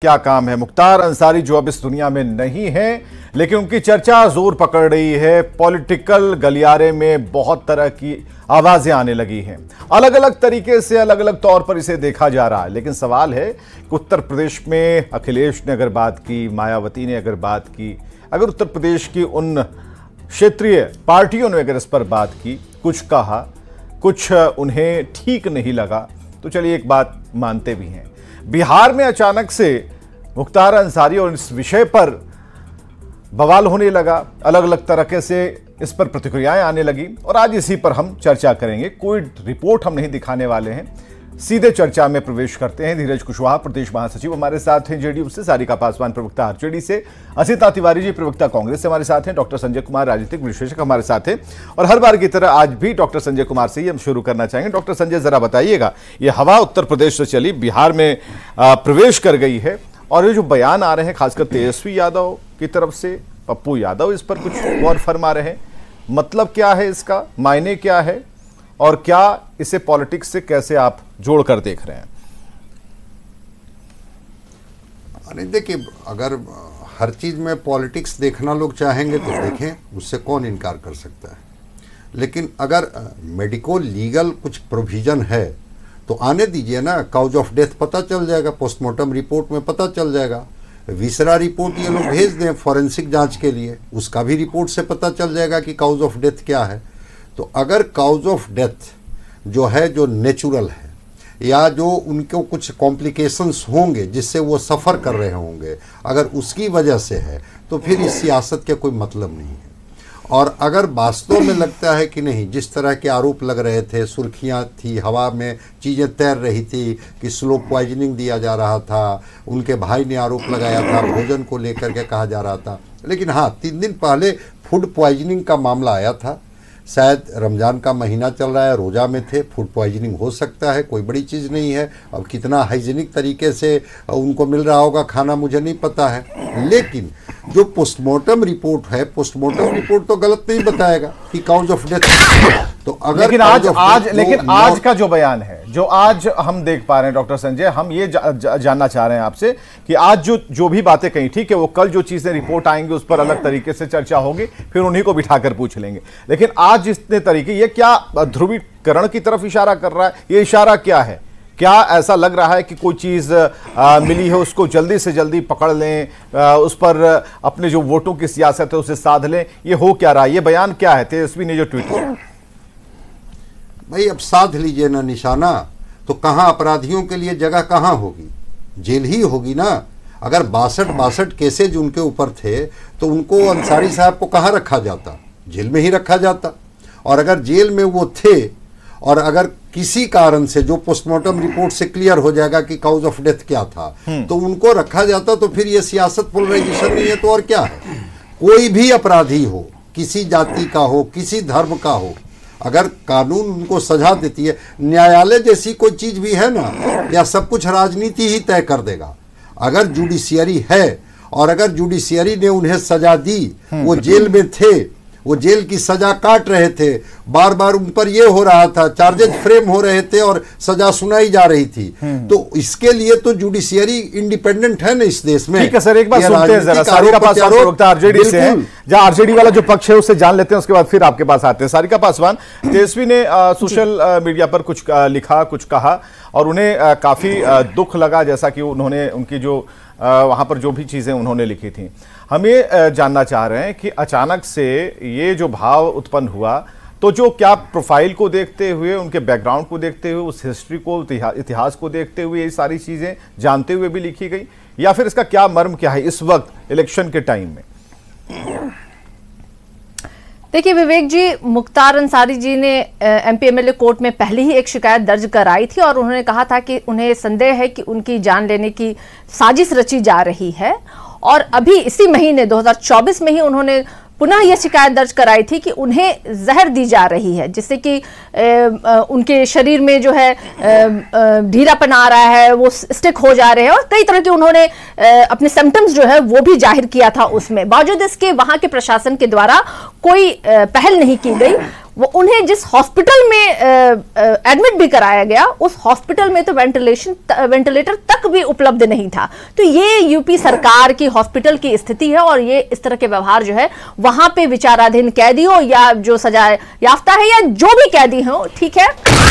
क्या काम है। मुख्तार अंसारी जो अब इस दुनिया में नहीं है, लेकिन उनकी चर्चा जोर पकड़ रही है। पॉलिटिकल गलियारे में बहुत तरह की आवाजें आने लगी हैं, अलग अलग तरीके से, अलग अलग तौर पर इसे देखा जा रहा है। लेकिन सवाल है कि उत्तर प्रदेश में अखिलेश ने अगर बात की, मायावती ने अगर बात की, अगर उत्तर प्रदेश की उन क्षेत्रीय पार्टियों ने अगर इस पर बात की, कुछ कहा, कुछ उन्हें ठीक नहीं लगा, तो चलिए एक बात मानते भी हैं। बिहार में अचानक से मुख्तार अंसारी और इस विषय पर बवाल होने लगा, अलग अलग तरीके से इस पर प्रतिक्रियाएं आने लगी और आज इसी पर हम चर्चा करेंगे। कोई रिपोर्ट हम नहीं दिखाने वाले हैं, सीधे चर्चा में प्रवेश करते हैं। धीरज कुशवाहा प्रदेश महासचिव हमारे साथ हैं जेडीयू से, सारिका पासवान प्रवक्ता आरजेडी से, असिता तिवारी जी प्रवक्ता कांग्रेस से हमारे साथ हैं, डॉक्टर संजय कुमार राजनीतिक विश्लेषक हमारे साथ हैं और हर बार की तरह आज भी डॉक्टर संजय कुमार से ही हम शुरू करना चाहेंगे। डॉक्टर संजय, जरा बताइएगा, ये हवा उत्तर प्रदेश से चली, बिहार में प्रवेश कर गई है और ये जो बयान आ रहे हैं खासकर तेजस्वी यादव की तरफ से, पप्पू यादव इस पर कुछ और फरमा रहे हैं, मतलब क्या है इसका, मायने क्या है और क्या इसे पॉलिटिक्स से कैसे आप जोड़कर देख रहे हैं? अरे देखिए, अगर हर चीज में पॉलिटिक्स देखना लोग चाहेंगे तो देखें, उससे कौन इनकार कर सकता है। लेकिन अगर मेडिको लीगल कुछ प्रोविजन है तो आने दीजिए ना, काउज ऑफ डेथ पता चल जाएगा, पोस्टमार्टम रिपोर्ट में पता चल जाएगा। विसरा रिपोर्ट ये लोग भेज दें फॉरेंसिक जांच के लिए, उसका भी रिपोर्ट से पता चल जाएगा कि काउज ऑफ डेथ क्या है। तो अगर काउज ऑफ डेथ जो है, जो नेचुरल है, या जो उनको कुछ कॉम्प्लिकेशंस होंगे जिससे वो सफ़र कर रहे होंगे, अगर उसकी वजह से है तो फिर इस सियासत के कोई मतलब नहीं है। और अगर वास्तव में लगता है कि नहीं, जिस तरह के आरोप लग रहे थे, सुर्खियां थी, हवा में चीज़ें तैर रही थी कि स्लो पॉइजनिंग दिया जा रहा था, उनके भाई ने आरोप लगाया था, भोजन को लेकर के कहा जा रहा था। लेकिन हाँ, 3 दिन पहले फूड पॉइजनिंग का मामला आया था, शायद रमज़ान का महीना चल रहा है, रोज़ा में थे, फूड पॉइजनिंग हो सकता है, कोई बड़ी चीज़ नहीं है। अब कितना हाइजीनिक तरीके से उनको मिल रहा होगा खाना मुझे नहीं पता है। लेकिन जो पोस्टमार्टम रिपोर्ट है, पोस्टमार्टम रिपोर्ट तो गलत नहीं बताएगा कि काउज ऑफ डेथ। तो अगर लेकिन आज का जो बयान है, जो आज हम देख पा रहे हैं डॉक्टर संजय, हम ये जानना चाह रहे हैं आपसे कि आज जो भी बातें कही, ठीक है, वो कल जो चीजें रिपोर्ट आएंगी उस पर अलग तरीके से चर्चा होगी, फिर उन्हीं को बिठाकर पूछ लेंगे। लेकिन आज जितने तरीके, ये क्या ध्रुवीकरण की तरफ इशारा कर रहा है? ये इशारा क्या है? क्या ऐसा लग रहा है कि कोई चीज़ मिली है, उसको जल्दी से जल्दी पकड़ लें, उस पर अपने जो वोटों की सियासत है उसे साध लें? ये हो क्या रहा है? ये बयान क्या है तेजस्वी ने जो ट्वीट किया? भाई अब साध लीजिए ना निशाना, तो कहाँ अपराधियों के लिए जगह कहाँ होगी? जेल ही होगी ना। अगर 62 केसेज उनके ऊपर थे तो उनको अंसारी साहब को कहाँ रखा जाता? जेल में ही रखा जाता। और अगर जेल में वो थे और अगर किसी कारण से जो पोस्टमार्टम रिपोर्ट से क्लियर हो जाएगा कि काउज ऑफ डेथ क्या था, तो उनको रखा जाता, तो फिर ये सियासत पोलराइजेशन नहीं है तो और क्या है? कोई भी अपराधी हो, किसी जाति का हो, किसी धर्म का हो, अगर कानून उनको सजा देती है, न्यायालय जैसी कोई चीज भी है ना, या सब कुछ राजनीति ही तय कर देगा। अगर जुडिशियरी है और अगर जुडिशियरी ने उन्हें सजा दी, वो जेल में थे, वो जेल की सजा काट रहे थे, बार बार उन पर ये हो रहा था, चार्जेस फ्रेम हो रहे थे और सजा सुनाई जा रही थी, तो इसके लिए तो जुडिशियरी इंडिपेंडेंट है ना इस देश में। ठीक है सर, एक बार सुनते हैं जरा, सारिका पासवान प्रवक्ता आरजेडी से हैं, जहां आरजेडी वाला जो पक्ष है उससे जान लेते हैं, उसके बाद फिर आपके पास आते हैं। सारिका पासवान, तेजस्वी ने सोशल मीडिया पर कुछ लिखा, कुछ कहा और उन्हें काफी दुख लगा, जैसा कि उन्होंने उनकी जो वहां पर जो भी चीजें उन्होंने लिखी थी। हम ये जानना चाह रहे हैं कि अचानक से ये जो भाव उत्पन्न हुआ, तो जो क्या प्रोफाइल को देखते हुए, उनके बैकग्राउंड को देखते हुए, उस हिस्ट्री को, इतिहास को देखते हुए ये सारी चीजें जानते हुए भी लिखी गई, या फिर इसका क्या मर्म क्या है इस वक्त इलेक्शन के टाइम में? देखिए विवेक जी, मुख्तार अंसारी जी ने एमपी एमएलए कोर्ट में पहले ही एक शिकायत दर्ज कराई थी और उन्होंने कहा था कि उन्हें संदेह है कि उनकी जान लेने की साजिश रची जा रही है। और अभी इसी महीने 2024 में ही उन्होंने पुनः यह शिकायत दर्ज कराई थी कि उन्हें जहर दी जा रही है, जिससे कि उनके शरीर में जो है ढीलापन आ रहा है, वो स्टिक हो जा रहे हैं और कई तरह के उन्होंने अपने सिम्टम्स जो है वो भी जाहिर किया था उसमें। बावजूद इसके वहां के प्रशासन के द्वारा कोई पहल नहीं की गई। वो उन्हें जिस हॉस्पिटल में एडमिट भी कराया गया, उस हॉस्पिटल में तो वेंटिलेटर तक भी उपलब्ध नहीं था। तो ये यूपी सरकार की हॉस्पिटल की स्थिति है, और ये इस तरह के व्यवहार जो है वहां पे विचाराधीन कैदी हो या जो सजा याफ्ता है या जो भी कैदी हो, ठीक है,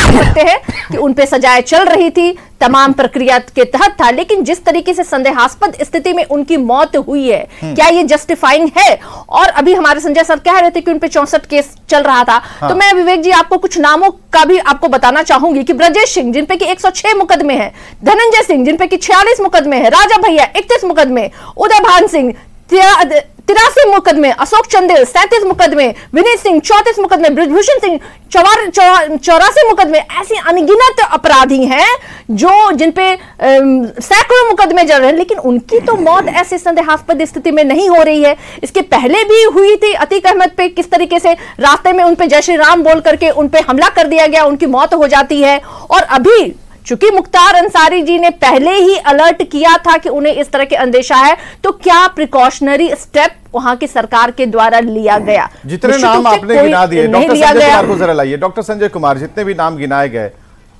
सकते हैं कि उन पे सजाएं चल रही थी, तमाम प्रक्रिया के तहत था, लेकिन जिस तरीके से संदेहास्पद स्थिति में उनकी मौत हुई है, क्या ये जस्टिफाइंग है? और अभी हमारे संजय सर कह रहे थे कि उन पे 64 केस चल रहा था। तो मैं विवेक जी आपको कुछ नामों का भी आपको बताना चाहूंगी कि ब्रजेश सिंह जिन पे कि 106 मुकदमे हैं, धनंजय सिंह जिन पे कि 46 मुकदमे हैं, राजा भैया 31 मुकदमे, उदय भान सिंह 83 मुकदमे, अशोक चंदेल 37 मुकदमे, विनीत सिंह 34 मुकदमे, ब्रजभूषण सिंह 84 मुकदमे। ऐसे अनगिनत अपराधी हैं जो जिन पे सैकड़ों मुकदमे चल रहे हैं, लेकिन उनकी तो मौत ऐसे संदेहास्पद स्थिति में नहीं हो रही है। इसके पहले भी हुई थी अतीक अहमद पे, किस तरीके से रास्ते में उन पे जय श्री राम बोल करके उन पे हमला कर दिया गया, उनकी मौत हो जाती है। और अभी चूंकि मुख्तार अंसारी जी ने पहले ही अलर्ट किया था कि उन्हें इस तरह के अंदेशा है, तो क्या प्रिकॉशनरी स्टेप वहां की सरकार के द्वारा लिया गया? जितने नाम आपने गिना दिए, डॉक्टर संजय कुमार को जरा लाइए। डॉक्टर संजय कुमार, जितने भी नाम गिनाए गए,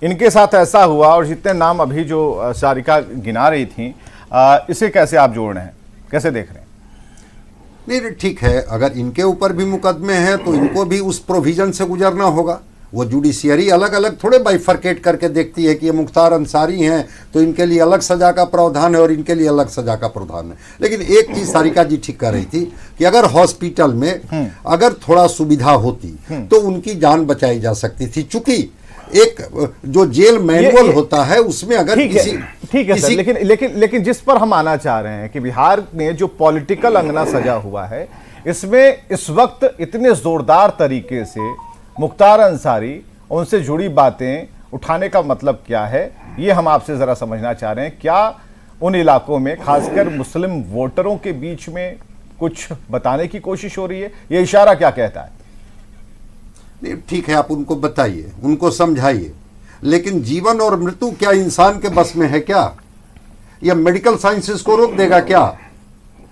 इनके साथ ऐसा हुआ, और जितने नाम अभी जो सारिका गिना रही थी, इसे कैसे आप जोड़ रहे हैं, कैसे देख रहे हैं? नहीं, ठीक है, अगर इनके ऊपर भी मुकदमे हैं तो इनको भी उस प्रोविजन से गुजरना होगा। वो जुडिशियरी अलग अलग थोड़े बाइफरकेट करके देखती है कि ये मुख्तार अंसारी हैं तो इनके लिए अलग सजा का प्रावधान है और इनके लिए अलग सजा का प्रावधान है। लेकिन एक चीज सारिका जी ठीक कर रही थी कि अगर हॉस्पिटल में अगर थोड़ा सुविधा होती तो उनकी जान बचाई जा सकती थी। चूंकि एक जो जेल मैनुअल होता है उसमें अगर ठीक है सर, लेकिन जिस पर हम आना चाह रहे हैं कि बिहार में जो पॉलिटिकल अंगना सजा हुआ है, इसमें इस वक्त इतने जोरदार तरीके से मुख्तार अंसारी, उनसे जुड़ी बातें उठाने का मतलब क्या है, ये हम आपसे जरा समझना चाह रहे हैं। क्या उन इलाकों में खासकर मुस्लिम वोटरों के बीच में कुछ बताने की कोशिश हो रही है? ये इशारा क्या कहता है? नहीं, ठीक है, आप उनको बताइए, उनको समझाइए, लेकिन जीवन और मृत्यु क्या इंसान के बस में है क्या? या मेडिकल साइंसेस को रोक देगा क्या?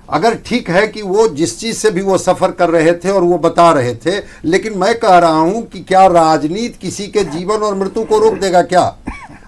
अगर ठीक है कि वो जिस चीज से भी वो सफर कर रहे थे और वो बता रहे थे, लेकिन मैं कह रहा हूं कि क्या राजनीति किसी के जीवन और मृत्यु को रोक देगा क्या?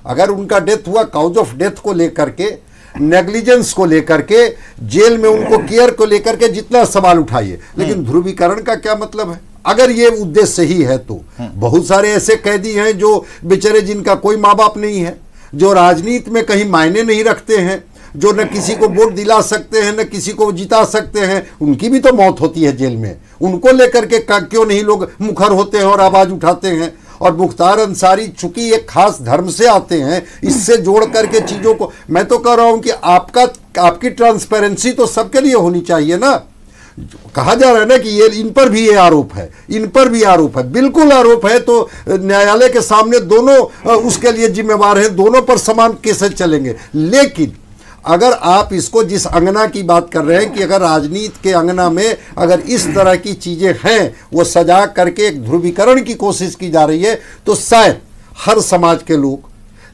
अगर उनका डेथ हुआ, काउज ऑफ डेथ को लेकर के, नेग्लिजेंस को लेकर के, जेल में उनको केयर को लेकर के जितना सवाल उठाइए, लेकिन ध्रुवीकरण का क्या मतलब है? अगर ये उद्देश्य सही है तो बहुत सारे ऐसे कैदी हैं जो बेचारे जिनका कोई माँ बाप नहीं है, जो राजनीति में कहीं मायने नहीं रखते हैं, जो न किसी को वोट दिला सकते हैं न किसी को जिता सकते हैं, उनकी भी तो मौत होती है जेल में। उनको लेकर के क्यों नहीं लोग मुखर होते हैं और आवाज उठाते हैं? और मुख्तार अंसारी चूंकि एक खास धर्म से आते हैं, इससे जोड़ करके चीजों को, मैं तो कह रहा हूं कि आपकी ट्रांसपेरेंसी तो सबके लिए होनी चाहिए ना। कहा जा रहा है ना कि ये इन पर भी ये आरोप है, इन पर भी आरोप है, बिल्कुल आरोप है, तो न्यायालय के सामने दोनों उसके लिए जिम्मेवार हैं, दोनों पर समान केसेस चलेंगे। लेकिन अगर आप इसको जिस अंगना की बात कर रहे हैं कि अगर राजनीति के अंगना में अगर इस तरह की चीजें हैं, वो सजा करके एक ध्रुवीकरण की कोशिश की जा रही है, तो शायद हर समाज के लोग,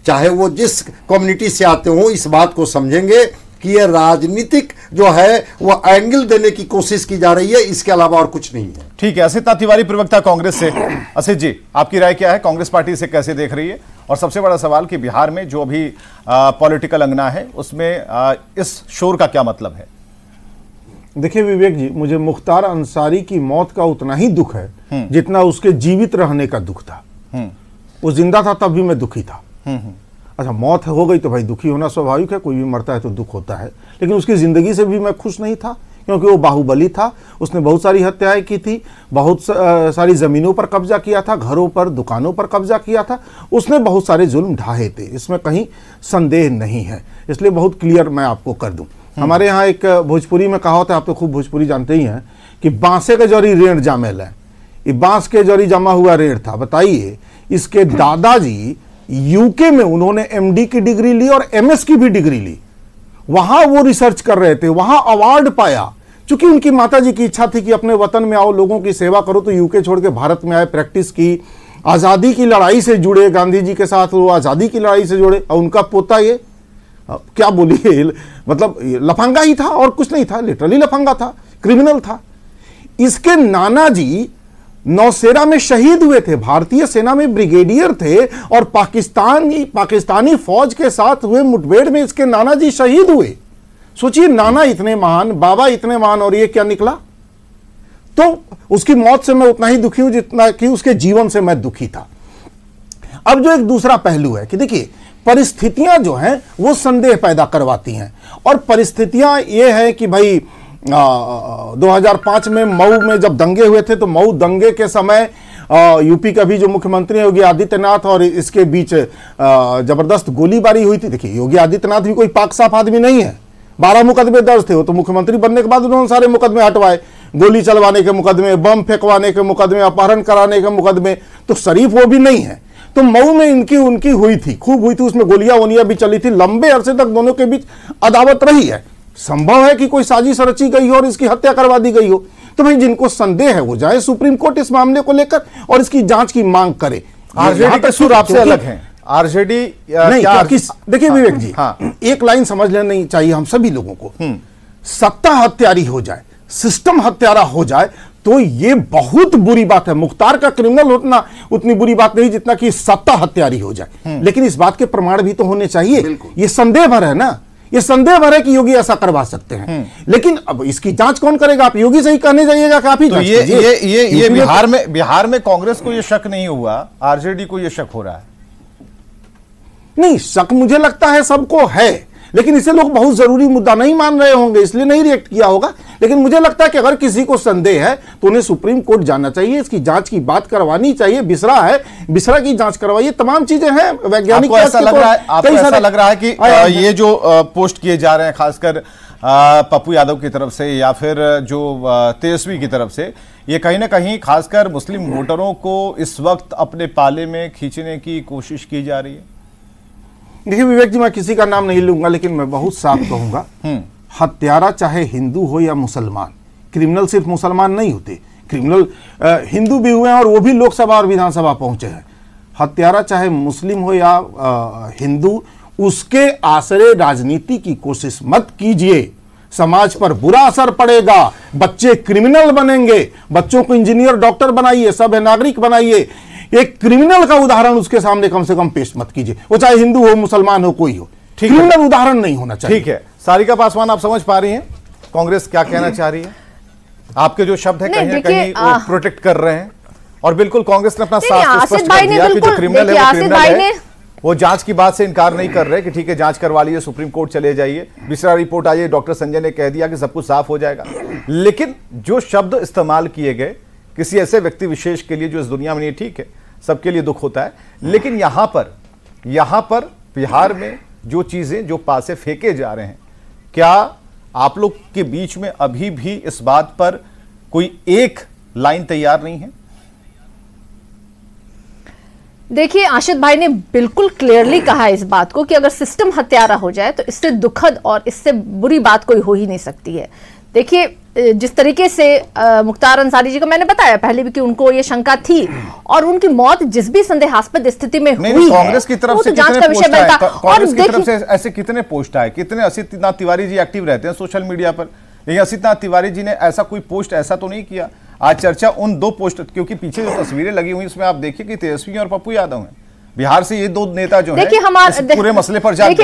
चाहे वो जिस कम्युनिटी से आते हों, इस बात को समझेंगे कि ये राजनीतिक जो है वो एंगल देने की कोशिश की जा रही है, इसके अलावा और कुछ नहीं है। ठीक है, असित तिवारी प्रवक्ता कांग्रेस से। असित जी, आपकी राय क्या है? कांग्रेस पार्टी इसे कैसे देख रही है? और सबसे बड़ा सवाल कि बिहार में जो अभी पॉलिटिकल अंगना है उसमें इस शोर का क्या मतलब है? देखिए विवेक जी, मुझे मुख्तार अंसारी की मौत का उतना ही दुख है जितना उसके जीवित रहने का दुख था। वो जिंदा था तब भी मैं दुखी था। अच्छा, मौत हो गई तो भाई दुखी होना स्वाभाविक है, कोई भी मरता है तो दुख होता है, लेकिन उसकी जिंदगी से भी मैं खुश नहीं था, क्योंकि वो बाहुबली था। उसने बहुत सारी हत्याएं की थी, बहुत सारी ज़मीनों पर कब्जा किया था, घरों पर, दुकानों पर कब्जा किया था, उसने बहुत सारे जुल्म ढाहे थे, इसमें कहीं संदेह नहीं है। इसलिए बहुत क्लियर मैं आपको कर दूं, हमारे यहाँ एक भोजपुरी में कहावत है, आप तो खूब भोजपुरी जानते ही हैं, कि बांसे के जरी रेण जामेल है। ये बांस के जरी जमा हुआ रेण था। बताइए, इसके दादाजी यूके में उन्होंने एमडी की डिग्री ली और एमएस की भी डिग्री ली, वहां वो रिसर्च कर रहे थे, वहां अवार्ड पाया। चूंकि उनकी माताजी की इच्छा थी कि अपने वतन में आओ, लोगों की सेवा करो, तो यूके छोड़ के भारत में आए, प्रैक्टिस की, आज़ादी की लड़ाई से जुड़े, गांधी जी के साथ वो आज़ादी की लड़ाई से जुड़े। और उनका पोता ये क्या बोलिए, मतलब लफंगा ही था और कुछ नहीं था, लिटरली लफंगा था, क्रिमिनल था। इसके नाना जी नौसेना में शहीद हुए थे, भारतीय सेना में ब्रिगेडियर थे और पाकिस्तानी फौज के साथ हुए मुठभेड़ में इसके नाना जी शहीद हुए। सोचिए, नाना इतने महान, बाबा इतने महान, और ये क्या निकला। तो उसकी मौत से मैं उतना ही दुखी हूं जितना कि उसके जीवन से मैं दुखी था। अब जो एक दूसरा पहलू है कि देखिए, परिस्थितियां जो हैं वो संदेह पैदा करवाती हैं, और परिस्थितियां ये है कि भाई 2005 में मऊ में जब दंगे हुए थे, तो मऊ दंगे के समय यूपी का भी जो मुख्यमंत्री योगी आदित्यनाथ और इसके बीच जबरदस्त गोलीबारी हुई थी। देखिए, योगी आदित्यनाथ भी कोई पाक साफ आदमी नहीं है, 12 मुकदमे दर्ज थे। वो तो मुख्यमंत्री बनने के बाद उन्होंने सारे मुकदमे हटवाए, गोली चलवाने के मुकदमे, बम फेंकवाने के मुकदमे, अपहरण कराने के मुकदमे, तो शरीफ वो भी नहीं है। तो मऊ में उनकी हुई थी, खूब हुई थी, उसमें गोलियां वोलियां भी चली थी, लंबे अरसे तक दोनों के बीच अदावत रही है। संभव है कि कोई साजिश रची गई हो और इसकी हत्या करवा दी गई हो। तो भाई, जिनको संदेह है वो जाए सुप्रीम कोर्ट इस मामले को लेकर और इसकी जांच की मांग करे। आरजेडी का सुर आपसे अलग है। आरजेडी नहीं, देखिए विवेक जी, एक लाइन समझ लेनी चाहिए हम सभी लोगों को। सत्ता हत्यारी हो जाए, सिस्टम हत्यारा हो जाए तो ये बहुत बुरी बात है। मुख्तार का क्रिमिनल होना उतनी बुरी बात नहीं जितना कि सत्ता हत्यारी हो जाए, लेकिन इस बात के प्रमाण भी तो होने चाहिए। ये संदेह भर है ना, ये संदेह भर है कि योगी ऐसा करवा सकते हैं, लेकिन अब इसकी जांच कौन करेगा? आप योगी से ही कहने जाइएगा कि आप ही जांच कीजिए। ये बिहार में कांग्रेस को ये शक नहीं हुआ, आरजेडी को ये शक हो रहा है। नहीं, शक मुझे लगता है सबको है, लेकिन इसे लोग बहुत जरूरी मुद्दा नहीं मान रहे होंगे, इसलिए नहीं रिएक्ट किया होगा। लेकिन मुझे लगता है कि अगर किसी को संदेह है तो उन्हें सुप्रीम कोर्ट जाना चाहिए, इसकी जांच की बात करवानी चाहिए। बिसरा है, बिसरा की जांच करवाइए, तमाम चीजें हैं। वैज्ञानिक आपको ऐसा लग रहा है कि ये जो पोस्ट किए जा रहे हैं, खासकर पप्पू यादव की तरफ से या फिर जो तेजस्वी की तरफ से, ये कहीं ना कहीं खासकर मुस्लिम वोटरों को इस वक्त अपने पाले में खींचने की कोशिश की जा रही है? देखिए विवेक जी, मैं किसी का नाम नहीं लूंगा, लेकिन मैं बहुत साफ कहूंगा, हत्यारा चाहे हिंदू हो या मुसलमान, क्रिमिनल सिर्फ मुसलमान नहीं होते, क्रिमिनल हिंदू भी हुए हैं और वो भी लोकसभा और विधानसभा पहुंचे हैं। हत्यारा चाहे मुस्लिम हो या हिंदू, उसके आसरे राजनीति की कोशिश मत कीजिए। समाज पर बुरा असर पड़ेगा, बच्चे क्रिमिनल बनेंगे। बच्चों को इंजीनियर, डॉक्टर बनाइए, सब नागरिक बनाइए। एक क्रिमिनल का उदाहरण उसके सामने कम से कम पेश मत कीजिए, वो चाहे हिंदू हो, मुसलमान हो, कोई हो। क्रिमिनल उदाहरण नहीं होना चाहिए। ठीक है, सारिका पासवान, आप समझ पा रही हैं कांग्रेस क्या कहना चाह रही है? आपके जो शब्द है कहीं ना कहीं वो प्रोटेक्ट कर रहे हैं, और बिल्कुल कांग्रेस ने अपना साफ स्पष्ट कर दिया कि जो क्रिमिनल है वो क्रिमिनल है। वो जांच की बात से इनकार नहीं कर रहे कि ठीक है, जांच करवा लीजिए, सुप्रीम कोर्ट चले जाइए, बिसरा रिपोर्ट आई है, डॉक्टर संजय ने कह दिया कि सब कुछ साफ हो जाएगा। लेकिन जो शब्द इस्तेमाल किए गए किसी ऐसे व्यक्ति विशेष के लिए जो इस दुनिया में नहीं, ठीक है, सबके लिए दुख होता है, लेकिन यहां पर बिहार में जो चीजें जो पासे फेंके जा रहे हैं, क्या आप लोग के बीच में अभी भी इस बात पर कोई एक लाइन तैयार नहीं है? देखिए, आशित भाई ने बिल्कुल क्लियरली कहा इस बात को कि अगर सिस्टम हत्यारा हो जाए तो इससे दुखद और इससे बुरी बात कोई हो ही नहीं सकती है। देखिए, जिस तरीके से मुख्तार अंसारी जी को मैंने बताया पहले भी कि उनको ये शंका थी, और उनकी मौत जिस भी संदेहास्पद स्थिति में हुई कांग्रेस की तरफ से जांच का विषय बनता। कांग्रेस की तरफ से ऐसे कितने पोस्ट आए, कितने असितनाथ तिवारी जी एक्टिव रहते हैं सोशल मीडिया पर, लेकिन असितनाथ तिवारी जी ने ऐसा कोई पोस्ट ऐसा तो नहीं किया। आज चर्चा उन दो पोस्ट, क्योंकि पीछे जो तस्वीरें लगी हुई उसमें आप देखिए कि तेजस्वी और पप्पू यादव हैं, बिहार से ये दो नेता जो हैं इस पूरे मसले पर जाते हैं।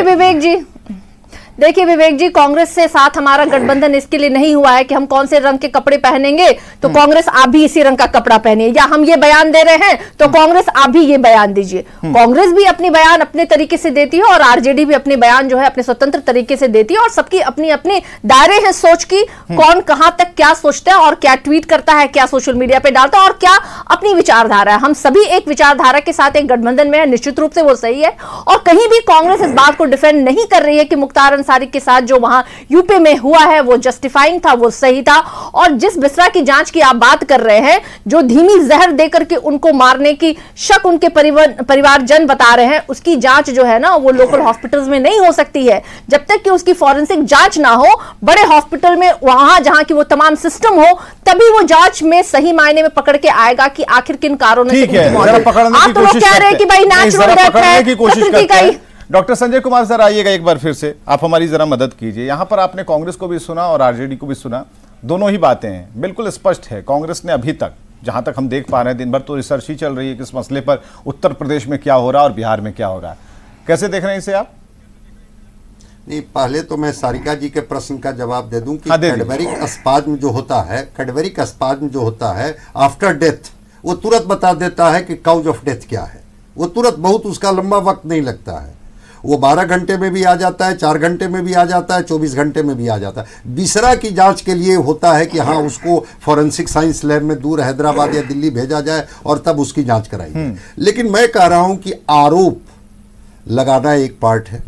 देखिए विवेक जी, कांग्रेस से साथ हमारा गठबंधन इसके लिए नहीं हुआ है कि हम कौन से रंग के कपड़े पहनेंगे तो कांग्रेस आप भी इसी रंग का कपड़ा पहनिए, या हम ये बयान दे रहे हैं तो कांग्रेस आप भी ये बयान दीजिए। कांग्रेस भी अपनी बयान अपने तरीके से देती है और आरजेडी भी अपने बयान जो है अपने स्वतंत्र तरीके से देती है, और सबकी अपनी अपनी दायरे हैं सोच की, कौन कहां तक क्या सोचता है और क्या ट्वीट करता है, क्या सोशल मीडिया पे डालता है और क्या अपनी विचारधारा है। हम सभी एक विचारधारा के साथ एक गठबंधन में है, निश्चित रूप से वो सही है, और कहीं भी कांग्रेस इस बात को डिफेंड नहीं कर रही है कि मुख्तार अंसारी के साथ जो वहां यूपी में हुआ है वो जस्टिफाइंग था, वो सही था। और जिस बिसरा की जांच की आप बात कर रहे हैं, जो धीमी जहर देकर के उनको मारने की शक उनके परिवारजन बता रहे हैं, उसकी जांच जो है ना वो लोकल हॉस्पिटल्स में नहीं हो सकती है जब तक कि उसकी फॉरेंसिक जांच ना हो। बड़े हॉस्पिटल में वहां जहां की वो तमाम सिस्टम हो, तभी वो जांच में सही मायने में पकड़ के आएगा कि आखिर किन कारणों से आप तो लोग कह रहे हैं कि भाई नेचुरल डेथ है। डॉक्टर संजय कुमार सर आइएगा एक बार फिर से, आप हमारी जरा मदद कीजिए। यहां पर आपने कांग्रेस को भी सुना और आरजेडी को भी सुना, दोनों ही बातें हैं, बिल्कुल स्पष्ट है। कांग्रेस ने अभी तक जहां तक हम देख पा रहे हैं दिन भर तो रिसर्च ही चल रही है कि इस मसले पर उत्तर प्रदेश में क्या हो रहा है और बिहार में क्या हो रहा है। कैसे देख रहे हैं इसे आप? नहीं, पहले तो मैं सारिका जी के प्रश्न का जवाब दे दूं कि हाँ, कैडबेरिक अस्पाज्म जो होता है, कैडबेरिक अस्पाज्म जो होता है आफ्टर डेथ, वो तुरंत बता देता है कि काउज ऑफ डेथ क्या है। वो तुरंत, बहुत उसका लंबा वक्त नहीं लगता है। वो 12 घंटे में भी आ जाता है, 4 घंटे में भी आ जाता है, 24 घंटे में भी आ जाता है। बिसरा की जांच के लिए होता है कि हाँ, उसको फॉरेंसिक साइंस लैब में दूर हैदराबाद या दिल्ली भेजा जाए और तब उसकी जांच कराई जाए। लेकिन मैं कह रहा हूं कि आरोप लगाना एक पार्ट है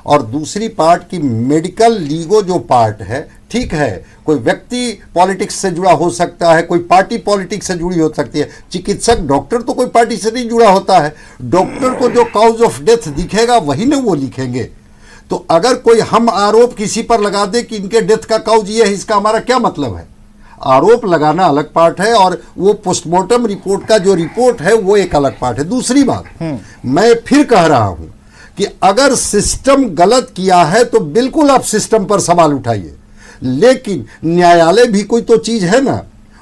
और दूसरी पार्ट की मेडिकल लीगो जो पार्ट है, ठीक है, कोई व्यक्ति पॉलिटिक्स से जुड़ा हो सकता है, कोई पार्टी पॉलिटिक्स से जुड़ी हो सकती है, चिकित्सक डॉक्टर तो कोई पार्टी से नहीं जुड़ा होता है। डॉक्टर को जो काउज ऑफ डेथ दिखेगा वही ना वो लिखेंगे। तो अगर कोई हम आरोप किसी पर लगा दे कि इनके डेथ का काउज ये है, इसका हमारा क्या मतलब है? आरोप लगाना अलग पार्ट है और वो पोस्टमार्टम रिपोर्ट का जो रिपोर्ट है वो एक अलग पार्ट है। दूसरी बात, मैं फिर कह रहा हूं कि अगर सिस्टम गलत किया है तो बिल्कुल आप सिस्टम पर सवाल उठाइए, लेकिन न्यायालय भी कोई तो चीज है ना।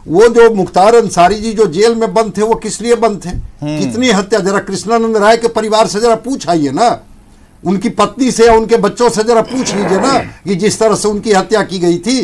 वो जो मुख्तार अंसारी जी जो जेल में बंद थे, वो किस लिए बंद थे? कितनी हत्या, जरा कृष्णानंद राय के परिवार से जरा पूछ आइए ना, उनकी पत्नी से या उनके बच्चों से जरा पूछ लीजिए ना कि जिस तरह से उनकी हत्या की गई थी,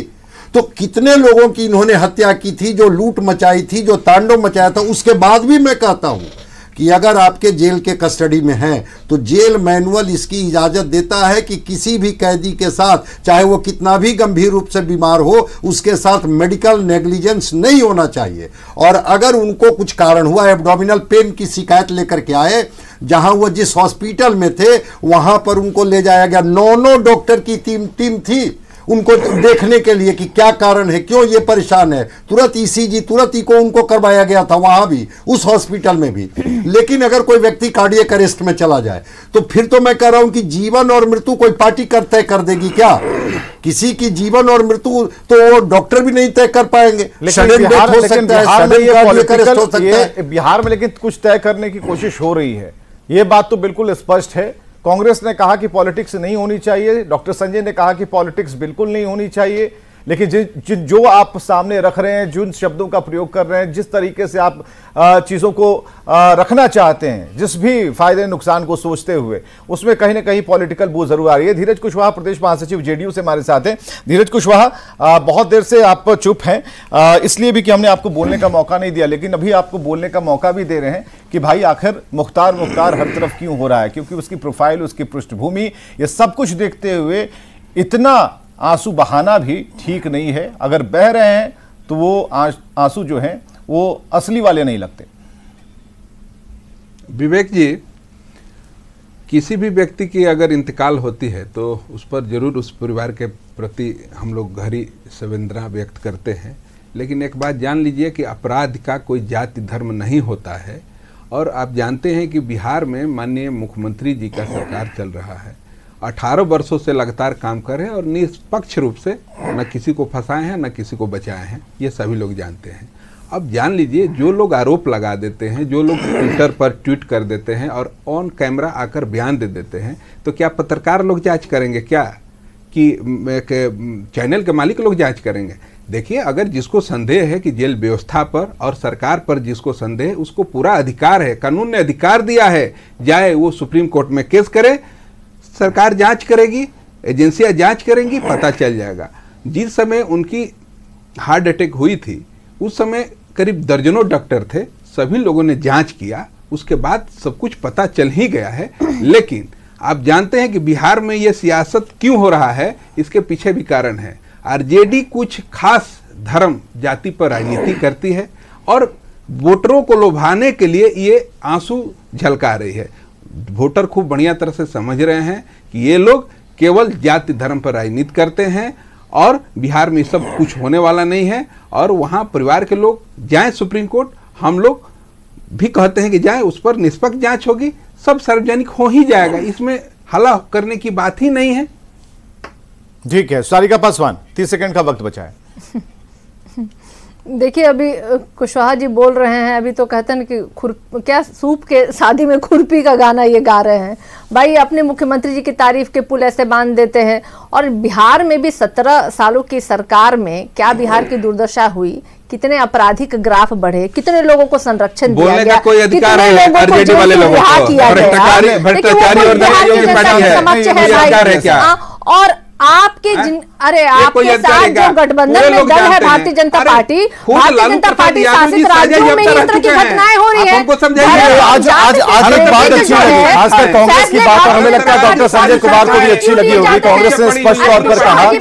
तो कितने लोगों की इन्होंने हत्या की थी, जो लूट मचाई थी, जो तांडव मचाया था। उसके बाद भी मैं कहता हूं कि अगर आपके जेल के कस्टडी में हैं तो जेल मैनुअल इसकी इजाजत देता है कि किसी भी कैदी के साथ, चाहे वो कितना भी गंभीर रूप से बीमार हो, उसके साथ मेडिकल नेग्लिजेंस नहीं होना चाहिए। और अगर उनको कुछ कारण हुआ, एब्डोमिनल पेन की शिकायत लेकर के आए, जहां वो जिस हॉस्पिटल में थे वहां पर उनको ले जाया गया। 9 डॉक्टर की टीम थी उनको देखने के लिए कि क्या कारण है, क्यों ये परेशान है। तुरंत ईसीजी तुरंत ही को उनको करवाया गया था, वहां भी, उस हॉस्पिटल में भी। लेकिन अगर कोई व्यक्ति कार्डियक अरेस्ट में चला जाए तो फिर तो मैं कह रहा हूं कि जीवन और मृत्यु कोई पार्टी तय कर देगी क्या? किसी की जीवन और मृत्यु तो वो डॉक्टर भी नहीं तय कर पाएंगे। बिहार में लेकिन कुछ तय करने की कोशिश हो रही है, ये बात तो बिल्कुल स्पष्ट है। कांग्रेस ने कहा कि पॉलिटिक्स नहीं होनी चाहिए, डॉक्टर संजय ने कहा कि पॉलिटिक्स बिल्कुल नहीं होनी चाहिए। लेकिन जो आप सामने रख रहे हैं, जिन शब्दों का प्रयोग कर रहे हैं, जिस तरीके से आप चीज़ों को रखना चाहते हैं, जिस भी फायदे नुकसान को सोचते हुए, उसमें कहीं ना कहीं पॉलिटिकल बू जरूर आ रही है। धीरज कुशवाहा प्रदेश महासचिव जेडीयू से हमारे साथ हैं। धीरज कुशवाहा, बहुत देर से आप चुप हैं, इसलिए भी कि हमने आपको बोलने का मौका नहीं दिया, लेकिन अभी आपको बोलने का मौका भी दे रहे हैं कि भाई आखिर मुख्तार हर तरफ क्यों हो रहा है, क्योंकि उसकी प्रोफाइल, उसकी पृष्ठभूमि, ये सब कुछ देखते हुए इतना आंसू बहाना भी ठीक नहीं है। अगर बह रहे हैं तो वो आंसू जो हैं वो असली वाले नहीं लगते। विवेक जी, किसी भी व्यक्ति की अगर इंतकाल होती है तो उस पर जरूर उस परिवार के प्रति हम लोग गहरी संवेदना व्यक्त करते हैं। लेकिन एक बात जान लीजिए कि अपराध का कोई जाति धर्म नहीं होता है। और आप जानते हैं कि बिहार में माननीय मुख्यमंत्री जी का सरकार चल रहा है, 18 वर्षों से लगातार काम कर रहे हैं और निष्पक्ष रूप से न किसी को फंसाए हैं न किसी को बचाए हैं, ये सभी लोग जानते हैं। अब जान लीजिए, जो लोग आरोप लगा देते हैं, जो लोग ट्विटर पर ट्वीट कर देते हैं और ऑन कैमरा आकर बयान दे देते हैं, तो क्या पत्रकार लोग जांच करेंगे क्या? कि चैनल के मालिक लोग जांच करेंगे? देखिए, अगर जिसको संदेह है कि जेल व्यवस्था पर और सरकार पर जिसको संदेह है, उसको पूरा अधिकार है, कानून ने अधिकार दिया है, जाए वो सुप्रीम कोर्ट में केस करे, सरकार जांच करेगी, एजेंसियां जांच करेंगी, पता चल जाएगा। जिस समय उनकी हार्ट अटैक हुई थी उस समय करीब दर्जनों डॉक्टर थे, सभी लोगों ने जांच किया, उसके बाद सब कुछ पता चल ही गया है। लेकिन आप जानते हैं कि बिहार में ये सियासत क्यों हो रहा है, इसके पीछे भी कारण है। आरजेडी कुछ खास धर्म जाति पर राजनीति करती है और वोटरों को लुभाने के लिए ये आंसू झलका रही है। वोटर खूब बढ़िया तरह से समझ रहे हैं कि ये लोग केवल जाति धर्म पर राजनीति करते हैं और बिहार में सब कुछ होने वाला नहीं है। और वहाँ परिवार के लोग जाएं सुप्रीम कोर्ट, हम लोग भी कहते हैं कि जाएं, उस पर निष्पक्ष जांच होगी, सब सार्वजनिक हो ही जाएगा, इसमें हल्ला करने की बात ही नहीं है। ठीक है, सारिका पासवान, 30 सेकंड का वक्त बचा है। देखिए अभी कुशवाहा जी बोल रहे हैं, अभी तो कहते हैं कि क्या सूप के शादी में खुरपी का गाना ये गा रहे हैं। भाई अपने मुख्यमंत्री जी की तारीफ के पुल ऐसे बांध देते हैं। और बिहार में भी 17 सालों की सरकार में क्या बिहार की दुर्दशा हुई, कितने आपराधिक ग्राफ बढ़े, कितने लोगों को संरक्षण दिया गया, कोई अधिकार है आरजेडी वाले लोगों को, भ्रष्टाचारी और और आपके अरे आपके साथ जो गठबंधन में दल है भारतीय जनता पार्टी शासित राज्यों में इस तरह की घटनाएं हो रही है। आज एक बात अच्छी लगी, खासकर कांग्रेस की बात, और हमें लगता है डॉक्टर संजय कुमार को भी अच्छी लगी होगी। कांग्रेस ने स्पष्ट तौर पर कहा कि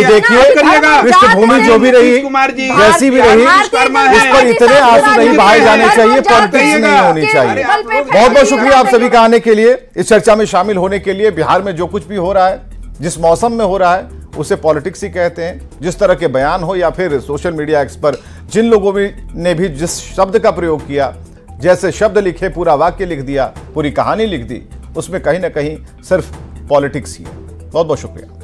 देखिए पृष्ठभूमि जो भी रही जैसी भी रही, इस पर इतने आंसू नहीं बहाए जाने चाहिए, पॉलिटिक्स नहीं होनी चाहिए। बहुत बहुत शुक्रिया आप सभी का आने के लिए, इस चर्चा में शामिल होने के लिए। बिहार में जो कुछ भी हो रहा है, जिस मौसम में हो रहा है, उसे पॉलिटिक्स ही कहते हैं। जिस तरह के बयान हो या फिर सोशल मीडिया एक्स पर जिन लोगों ने भी जिस शब्द का प्रयोग किया, जैसे शब्द लिखे पूरा वाक्य लिख दिया, पूरी कहानी लिख दी, उसमें कहीं ना कहीं सिर्फ पॉलिटिक्स ही है। बहुत बहुत शुक्रिया।